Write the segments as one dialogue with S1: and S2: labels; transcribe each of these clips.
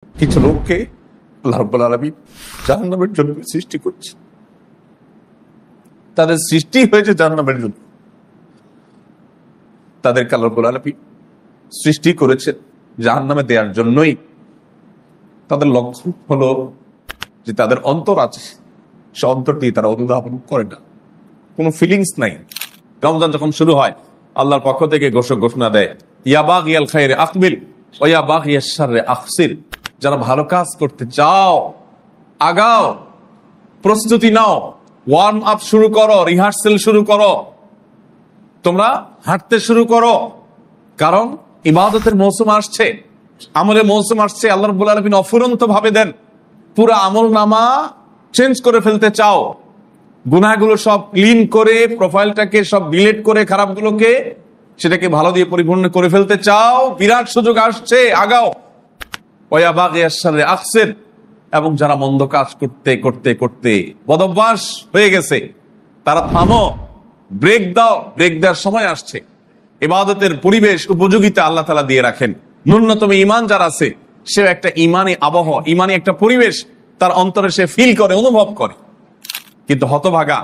S1: কিছু লোককে আল্লাহ রাব্বুল আলামিন জাহান্নামের জন্য সৃষ্টি করছে। তাদের সৃষ্টি হয়েছে জাহান্নামের জন্য। তাদেরকে আল্লাহ রাব্বুল আলামিন সৃষ্টি করেছে জাহান্নামে দেওয়ার জন্যই। তাদের লক্ষ্য হলো যে তাদের অন্তর আছে, সে অন্তর দিয়ে তারা অনুধাবন করে না, কোনো ফিলিংস নাই। রমজান যখন শুরু হয় আল্লাহর পক্ষ থেকে ঘোষণা দেয়, ইয়া বাগিয়াল খায়রে আকবিল ওয়া ইয়া বাগিয়াশ শাররে আকসির। যারা ভালো কাজ করতে চাও আগাও, প্রস্তুতি নাও, ওয়ার্ম আপ শুরু করো, রিহার্সেল শুরু করো, তোমরা হাঁটতে শুরু করো। কারণ ইবাদতের মৌসুম আসছে, আমলের মৌসুম আসছে। আল্লাহ রাব্বুল আলামিন অফুরন্ত ভাবে দেন। পুরো আমল নামা চেঞ্জ করে ফেলতে চাও, গুনাহগুলো সব ক্লিন করে, প্রোফাইলটাকে সব ডিলিট করে, খারাপগুলোকে সেটাকে ভালো দিয়ে পরিপূর্ণ করে ফেলতে চাও, বিরাট সুযোগ আসছে, আগাও। ওয়া বাগিয়াশ শাররে আকসির। এবং যারা মন্দ কাজ করতে করতে করতে বদভ্যাস হয়ে গেছে, তারা থামো, ব্রেক দাও। ব্রেক দেওয়ার সময় আসছে। ইবাদতের পরিবেশ উপযোগিতা আল্লাহ তাআলা দিয়ে রাখেন। ন্যূনতম ঈমান যার আছে, সে একটা ঈমানী আবহ, ঈমানী একটা পরিবেশ তার অন্তরে সে ফিল করে, অনুভব করে। কিন্তু হতভাগা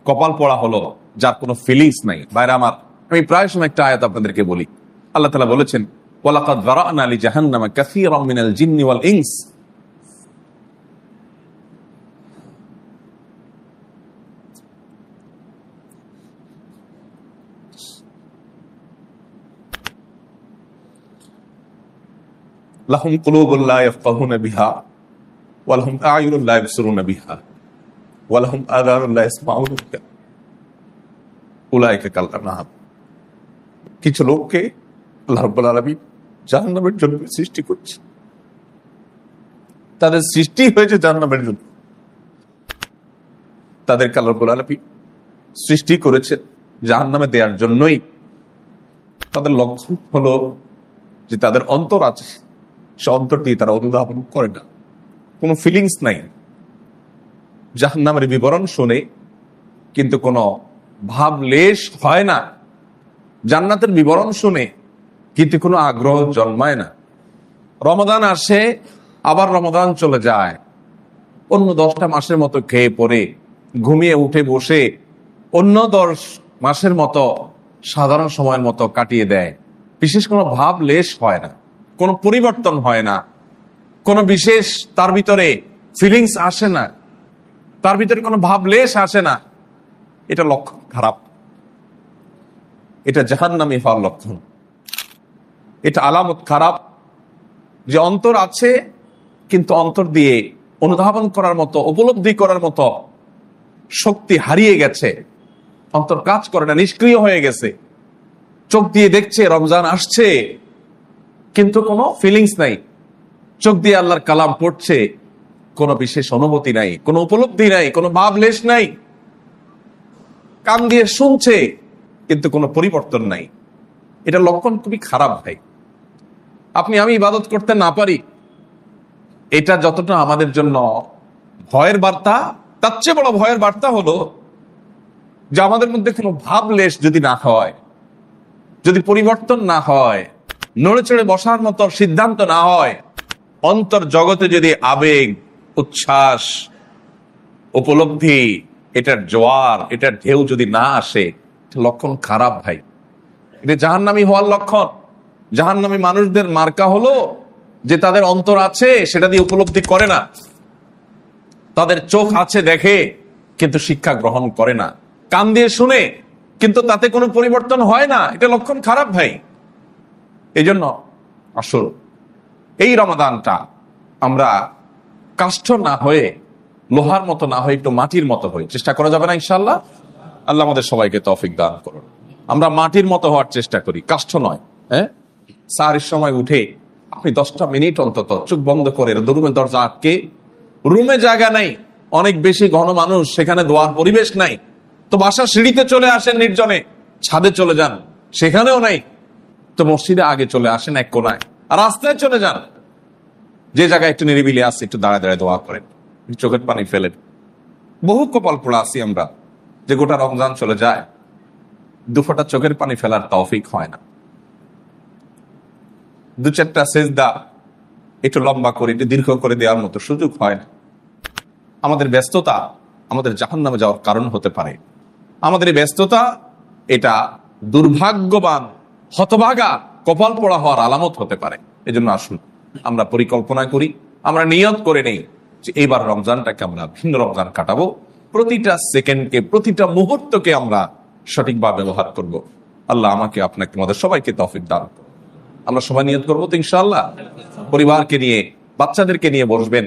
S1: কপাল পড়া হলো যার কোনো ফিলিংস নাই। বাইরে আমার, আমি প্রায় সময় একটা আয়াত আপনাদেরকে বলি। আল্লাহ তাআলা বলেছেন, ওয়ালাকাদ যারানা লিজাহান্নামা কাসীরাম মিনাল জিন্নি ওয়াল ইনস। লাহুম কুলুবুন লা ইয়াফকাহুনা বিহা ওয়া লাহুম আ'য়ুনুন লা ইবসিরুনা বিহা ওয়া লাহুম আযানুন লা ইয়াসমাউনা বিহা উলাইকা কাল আনআম। কিছু লোককে আল্লাহ রাব্বুল আলামিন জাহান্নামের জন্য সৃষ্টি করছে। তাদের সৃষ্টি হয়েছে জাহান্নামের জন্য। তাদেরকে আল্লাহ রাব্বুল আলামিন সৃষ্টি করেছে জাহান্নামে দেওয়ার জন্যই। তাদের লক্ষ্য হলো যে তাদের অন্তর আছে, সে অন্তর দিয়ে তারা অনুধাবন করে না, কোনো ফিলিংস নাই। জাহান্নামের বিবরণ শুনে কিন্তু কোনো ভাবলেশ হয় না। জান্নাতের বিবরণ শুনে কিন্তু কোনো আগ্রহ জন্মায় না। রমাদান আসে, আবার রমাদান চলে যায়, অন্য 10টা মাসের মতো খেয়ে পড়ে ঘুমিয়ে উঠে বসে অন্য 10 মাসের মতো সাধারণ সময়ের মতো কাটিয়ে দেয়। বিশেষ কোনো ভাব লেশ হয় না, কোনো পরিবর্তন হয় না, কোনো বিশেষ তার ভিতরে ফিলিংস আসে না, তার ভিতরে কোনো ভাব লেশ আসে না। এটা লক্ষণ খারাপ, এটা জাহান্নামী হওয়ার লক্ষণ, এটা আলামত খারাপ যে অন্তর আছে কিন্তু অন্তর দিয়ে অনুধাবন করার মতো, উপলব্ধি করার মতো শক্তি হারিয়ে গেছে। অন্তর কাজ করে না, নিষ্ক্রিয় হয়ে গেছে। চোখ দিয়ে দেখছে রমজান আসছে কিন্তু কোনো ফিলিংস নাই। চোখ দিয়ে আল্লাহর কালাম পড়ছে, কোনো বিশেষ অনুভূতি নাই, কোনো উপলব্ধি নাই, কোনো ভাবলেশ নাই। কান দিয়ে শুনছে কিন্তু কোনো পরিবর্তন নাই। এটা লক্ষণ খুবই খারাপ ভাই। আমি ইবাদত করতে না পারি, এটা যতটা আমাদের জন্য ভয়ের বার্তা, তার চেয়ে বড় ভয়ের বার্তা হলো যে আমাদের মধ্যে কোনো ভাবলেশ যদি না হয়, যদি পরিবর্তন না হয়, নড়ে চড়ে বসার মতো সিদ্ধান্ত না হয়, অন্তর জগতে যদি আবেগ, উচ্ছ্বাস, উপলব্ধি, এটার জোয়ার, এটার ঢেউ যদি না আসে, লক্ষণ খারাপ ভাই। এটা জাহান্নামী হওয়ার লক্ষণ। জাহান্নামী মানুষদের মার্কা হলো যে তাদের অন্তর আছে, সেটা দিয়ে উপলব্ধি করে না। তাদের চোখ আছে দেখে কিন্তু শিক্ষা গ্রহণ করে না, কান দিয়ে শুনে কিন্তু তাতে কোনো পরিবর্তন হয় না। এটা লক্ষণ খারাপ ভাই। এই জন্য আসল এই রমাদানটা আমরা কাষ্ঠ না হয়ে, লোহার মতো না হয়ে, একটু মাটির মতো হয়ে চেষ্টা করা যাবে না ইনশাআল্লাহ? আল্লাহ আমাদের সবাইকে তৌফিক দান করুন। আমরা মাটির মতো হওয়ার চেষ্টা করি, কাষ্ঠ নয়। সারের সময় উঠে আপনি 10টা মিনিট অন্তত চোখ বন্ধ করে, রুমের দরজা আটকে, রুমে জায়গা নাই, অনেক বেশি ঘন মানুষ, সেখানে দোয়ার পরিবেশ নাই, তো বাসার সিঁড়িতে চলে আসেন, নির্জনে ছাদে চলে যান, সেখানেও নাই, তো মসজিদে আগে চলে আসেন এক কোনায়, আর রাস্তায় চলে যান, যে জায়গায় একটু নিরিবিলি আছে, একটু দাঁড়ায় দাঁড়ায় দোয়া করেন, চোখের পানি ফেলেন। বহু কপাল পোড়া আছি আমরা যে গোটা রমজান চলে যায়, 2 ফোঁটা চোখের পানি ফেলার তৌফিক হয় না। 2-4টা সেজদা একটু লম্বা করে একটু দীর্ঘ করে দেওয়ার মতো সুযোগ হয় না। আমাদের ব্যস্ততা আমাদের জাহান্নামে যাওয়ার কারণ হতে পারে। আমাদের এই ব্যস্ততা এটা দুর্ভাগ্যবান, হতভাগা, কপাল পোড়া হওয়ার আলামত হতে পারে। এজন্য আসুন আমরা পরিকল্পনা করি, আমরা নিয়ত করে নেই যে এইবার রমজানটাকে আমরা ভিন্ন রমজান কাটাবো। প্রতিটা সেকেন্ডকে, প্রতিটা মুহূর্তকে আমরা সঠিকভাবে ব্যবহার করব। আল্লাহ আমাকে, আপনাকে, আমাদের সবাইকে তৌফিক দান করুন। আমরা সবাই নিয়ত করবো তো ইনশাআল্লাহ। পরিবারকে নিয়ে, বাচ্চাদেরকে নিয়ে বসবেন।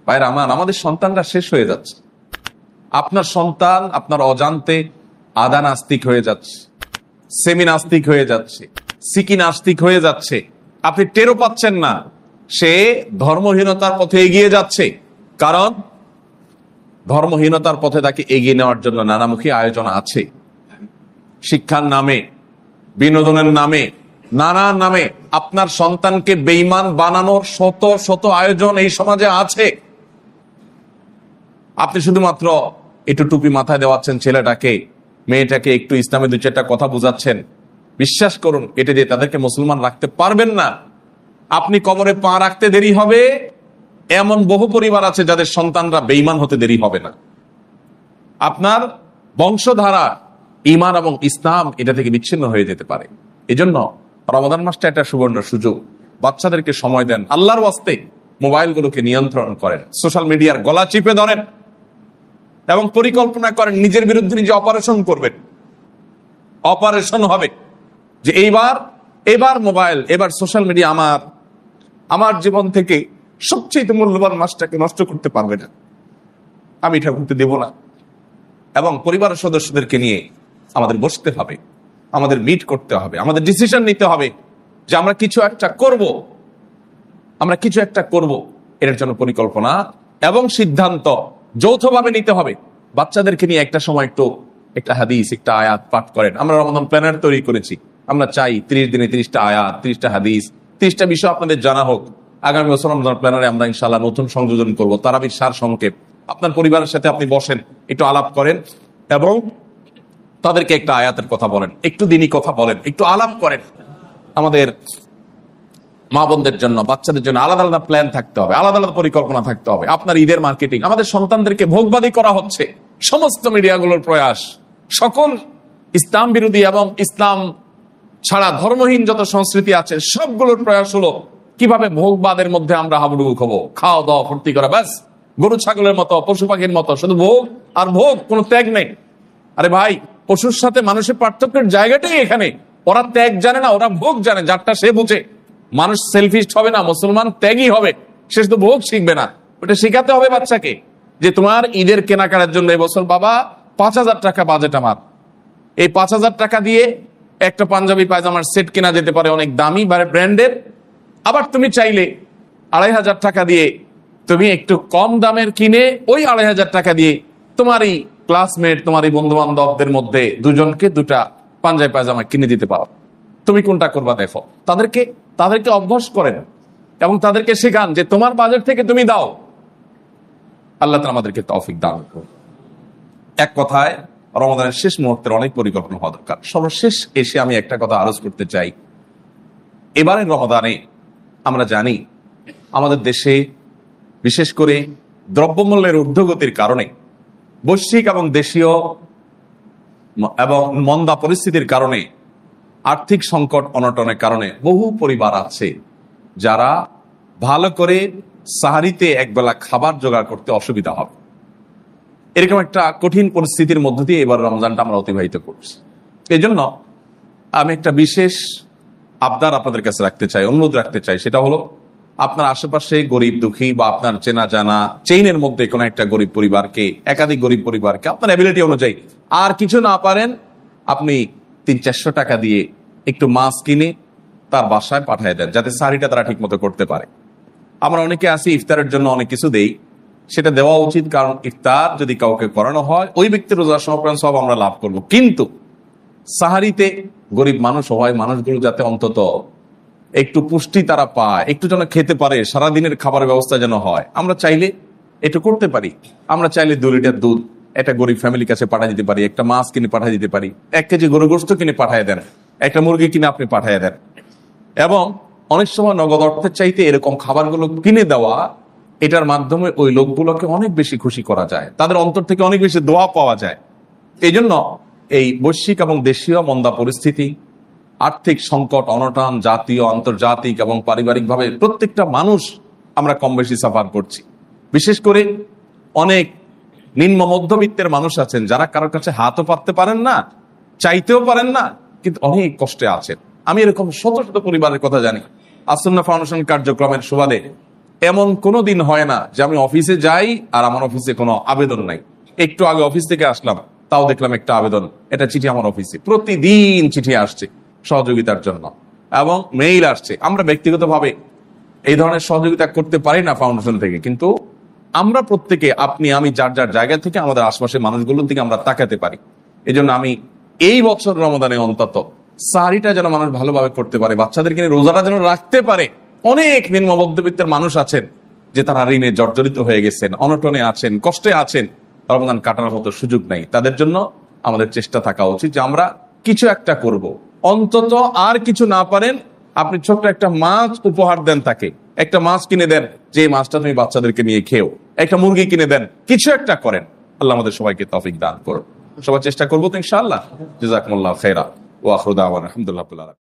S1: ভাইরা আমার, আমাদের সন্তানরা শেষ হয়ে যাচ্ছে। আপনার সন্তান আপনার অজান্তে আদা নাস্তিক হয়ে যাচ্ছে, সেমি নাস্তিক হয়ে যাচ্ছে, সিকি নাস্তিক হয়ে যাচ্ছে। আপনি টেরও পাচ্ছেন না সে ধর্মহীনতার পথে এগিয়ে যাচ্ছে। কারণ ধর্মহীনতার পথে তাকে এগিয়ে নেওয়ার জন্য নানামুখী আয়োজন আছে। শিক্ষার নামে, বিনোদনের নামে, নানা নামে আপনার সন্তানকে বেঈমান বানানোর শত শত আয়োজন এই সমাজে আছে। আপনি শুধুমাত্র একটু টুপি মাথায় দেওয়াচ্ছেন ছেলেটাকে, মেয়েটাকে একটু ইসলামে দু চারটা কথা বুঝাচ্ছেন। বিশ্বাস করুন, এটা দিয়ে তাদেরকে মুসলমান রাখতে পারবেন না। আপনি কবরে পা রাখতে দেরি হবে, এমন বহু পরিবার আছে যাদের সন্তানরা বেঈমান হতে দেরি হবে না। আপনার বংশধারা, ঈমান এবং ইসলাম এটা থেকে বিচ্ছিন্ন হয়ে যেতে পারে। এজন্য রমাদান মাসটা একটা সুবর্ণ সুযোগ। বাচ্চাদেরকে সময় দেন, আল্লাহর ওয়াস্তে মোবাইলগুলোকে নিয়ন্ত্রণ করেন, সোশ্যাল মিডিয়ার গলা চিপে ধরেন এবং পরিকল্পনা করেন নিজের বিরুদ্ধে নিজে অপারেশন করবেন। অপারেশন হবে যে এবার মোবাইল, এবার সোশ্যাল মিডিয়া আমার জীবন থেকে সবচেয়ে মূল্যবান মাসটাকে নষ্ট করতে পারবে না, আমি এটা করতে দেব না। এবং পরিবারের সদস্যদেরকে নিয়ে আমাদের বসতে হবে, আমাদের মিট করতে হবে, আমাদের ডিসিশন নিতে হবে যে আমরা কিছু একটা করব। এর জন্য পরিকল্পনা এবং সিদ্ধান্ত যৌথভাবে নিতে হবে। বাচ্চাদেরকে নিয়ে একটা সময় একটা হাদিস, একটা আয়াত পাঠ করেন। আমরা রমাদান প্ল্যানার তৈরি করেছি। আমরা চাই 30 দিনে 30টা আয়াত, 30টা হাদিস, 30টা বিষয় আপনাদের জানা হোক। আগামী বছর রমজান প্ল্যানারে আমরা ইনশাআল্লাহ নতুন সংযোজন করব। তারাবির সার সংক্ষেপ। আপনার পরিবারের সাথে আপনি বসেন, একটু আলাপ করেন এবং তাদেরকে একটা আয়াতের কথা বলেন, একটু দিনই কথা বলেন, একটু আলাপ করেন। আমাদের মা বোনদের জন্য, বাচ্চাদের জন্য আলাদা আলাদা প্ল্যান থাকতে হবে, আলাদা আলাদা পরিকল্পনা থাকতে হবে। আপনার ঈদের মার্কেটিং, আমাদের সন্তানদেরকে ভোগবাদী করা হচ্ছে। সমস্ত মিডিয়াগুলোর প্রয়াস, সকল ইসলাম বিরোধী এবং ইসলাম ছাড়া ধর্মহীন যত সংস্কৃতি আছে সবগুলোর প্রয়াস হলো কিভাবে ভোগবাদের মধ্যে আমরা হাবুডুবু খাবো, খাওয়া দাওয়া ফুর্তি করা, ব্যাস গরু ছাগলের মতো, পশু পাখির মতো শুধু ভোগ আর ভোগ, কোনো ত্যাগ নেই। আরে ভাই, পশুর সাথে মানুষের পার্থক্যের জায়গাটাই এখানে। ওরা ত্যাগ জানে না, ওরা ভোগ জানে, যারটা সে বুঝে। মানুষ সেলফিশ হবে না, মুসলমান ত্যাগই হবে। সে শুধু ভোগ শিখবে না, ওটা শেখাতে হবে বাচ্চাকে যে তোমার ঈদের কেনাকাটার জন্য এবছর বাবা 5,000 টাকা বাজেট আমার। এই 5,000 টাকা দিয়ে একটা পাঞ্জাবি পায়জামার সেট কেনা যেতে পারে, অনেক দামি ব্র্যান্ডের। আবার তুমি চাইলে 2,500 টাকা দিয়ে তুমি একটু কম দামের কিনে ওই 2,500 টাকা দিয়ে তোমারই ক্লাসমেট, তোমারই বন্ধু বান্ধবদের মধ্যে দুজনকে 2টা পাঞ্জাবি পায়জামা কিনে দিতে পারো। তুমি কোনটা করবা দেখো। তাদেরকে অভ্যাস করেন এবং তাদেরকে শেখান যে তোমার বাজেট থেকে তুমি দাও। আল্লাহ তাআলা আমাদেরকে তৌফিক দান করুন। এক কথায় রমাদানের শেষ মুহূর্তের অনেক পরিকল্পনা হওয়া দরকার। সর্বশেষ এসে আমি একটা কথা আরজ করতে চাই। এবারের রমাদানে আমরা জানি আমাদের দেশে বিশেষ করে দ্রব্যমূল্যের ঊর্ধ্বগতির কারণে, বৈশ্বিক এবং দেশীয় এবং মন্দা পরিস্থিতির কারণে, আর্থিক সংকট অনটনের কারণে বহু পরিবার আছে যারা ভালো করে সাহারিতে একবেলা খাবার জোগাড় করতে অসুবিধা হবে। এরকম একটা কঠিন পরিস্থিতির মধ্য দিয়ে এবার রমজানটা আমরা অতিবাহিত করছি। এই জন্য আমি একটা বিশেষ আবদার আপনাদের কাছে রাখতে চাই, অনুরোধ রাখতে চাই। সেটা হলো, আপনার আশেপাশে গরিব দুঃখী বা আপনার চেনা জানা চেইনের মধ্যে কোনো একটা গরিব পরিবারকে, একাধিক গরিব পরিবারকে আপনার অ্যাবিলিটি অনুযায়ী আর কিছু না পারেন, আপনি 300-400 টাকা দিয়ে একটু মাছ কিনে তার বাসায় পাঠিয়ে দেন, যাতে সাহারিটা তারা ঠিক মতো করতে পারে। আমরা অনেকে আছি ইফতারের জন্য অনেক কিছু দেই, সেটা দেওয়া উচিত। কারণ ইফতার যদি কাউকে করানো হয়, ওই ব্যক্তির রোজা সমর্পণ সব আমরা লাভ করব। কিন্তু সাহারিতে গরিব মানুষ হয়, মানুষগুলো যাতে অন্তত একটু পুষ্টি তারা পায়, একটু যেন খেতে পারে, সারাদিনের খাবারের ব্যবস্থা যেন হয়, আমরা চাইলে একটু করতে পারি। আমরা চাইলে 2 লিটার দুধ একটা গরিব ফ্যামিলির কাছে পাঠিয়ে দিতে পারি, একটা মাছ কিনে পাঠিয়ে দিতে পারি, 1 কেজি গরু গোশত কিনে পাঠিয়ে দেন, একটা মুরগি কিনে আপনি পাঠিয়ে দেন। এবং অনেক সময় নগদ অর্থের চাইতে এরকম খাবারগুলো কিনে দেওয়া, এটার মাধ্যমে ওই লোকগুলোকে অনেক বেশি খুশি করা যায়, তাদের অন্তর থেকে অনেক বেশি দোয়া পাওয়া যায়। এই জন্য এই বৈশ্বিক এবং দেশীয় মন্দা পরিস্থিতি, আর্থিক সংকট, অনটন, জাতীয়, আন্তর্জাতিক এবং পারিবারিকভাবে প্রত্যেকটা মানুষ আমরা কম বেশি সাফার করছি। বিশেষ করে অনেক নিম্ন মধ্যবিত্তের মানুষ আছেন যারা কারোর কাছে হাতও পাততে পারেন না, চাইতেও পারেন না, কিন্তু অনেক কষ্টে আছেন। আমি এরকম শত শত পরিবারের কথা জানি। আসুন্নাহ ফাউন্ডেশন কার্যক্রমের সুবাদে এমন কোনো দিন হয় না যে আমি অফিসে যাই আর আমার অফিসে কোনো আবেদন নাই। একটু আগে অফিস থেকে আসলাম, তাও দেখলাম একটা আবেদন, এটা চিঠি আমার অফিসে। প্রতিদিন চিঠি আসছে সহযোগিতার জন্য এবং মেইল আসছে। আমরা ব্যক্তিগতভাবে এই ধরনের সহযোগিতা করতে পারি না ফাউন্ডেশন থেকে, কিন্তু আমরা প্রত্যেকে, আপনি আমি, যার যার জায়গা থেকে আমাদের আশপাশের মানুষগুলোর দিকে আমরা তাকাতে পারি। এই জন্য আমি এই বছর রমাদানে অন্তত সাহারিটা যেন মানুষ ভালোভাবে করতে পারে, বাচ্চাদেরকে নিয়ে রোজাটা যেন রাখতে পারে। অনেক নিম্ন মধ্যবিত্তের মানুষ আছেন যে তারা ঋণে জর্জরিত হয়ে গেছেন, অনটনে আছেন, কষ্টে আছেন, রমজান কাটানোর মতো সুযোগ নেই। তাদের জন্য আমাদের চেষ্টা থাকা উচিত যে আমরা কিছু একটা করব। অন্তত আর কিছু না পারেন, আপনি ছোট্ট একটা মাছ উপহার দেন, তাকে একটা মাছ কিনে দেন, যে মাছটা তুমি বাচ্চাদেরকে নিয়ে খেও, একটা মুরগি কিনে দেন, কিছু একটা করেন। আল্লাহ আমাদের সবাইকে তৌফিক দান করুন। সবাই চেষ্টা করবো তো ইনশাআল্লাহ। জাযাকুমুল্লাহু খাইরা ওয়া আখিরু দাওয়ানা আলহামদুলিল্লাহ।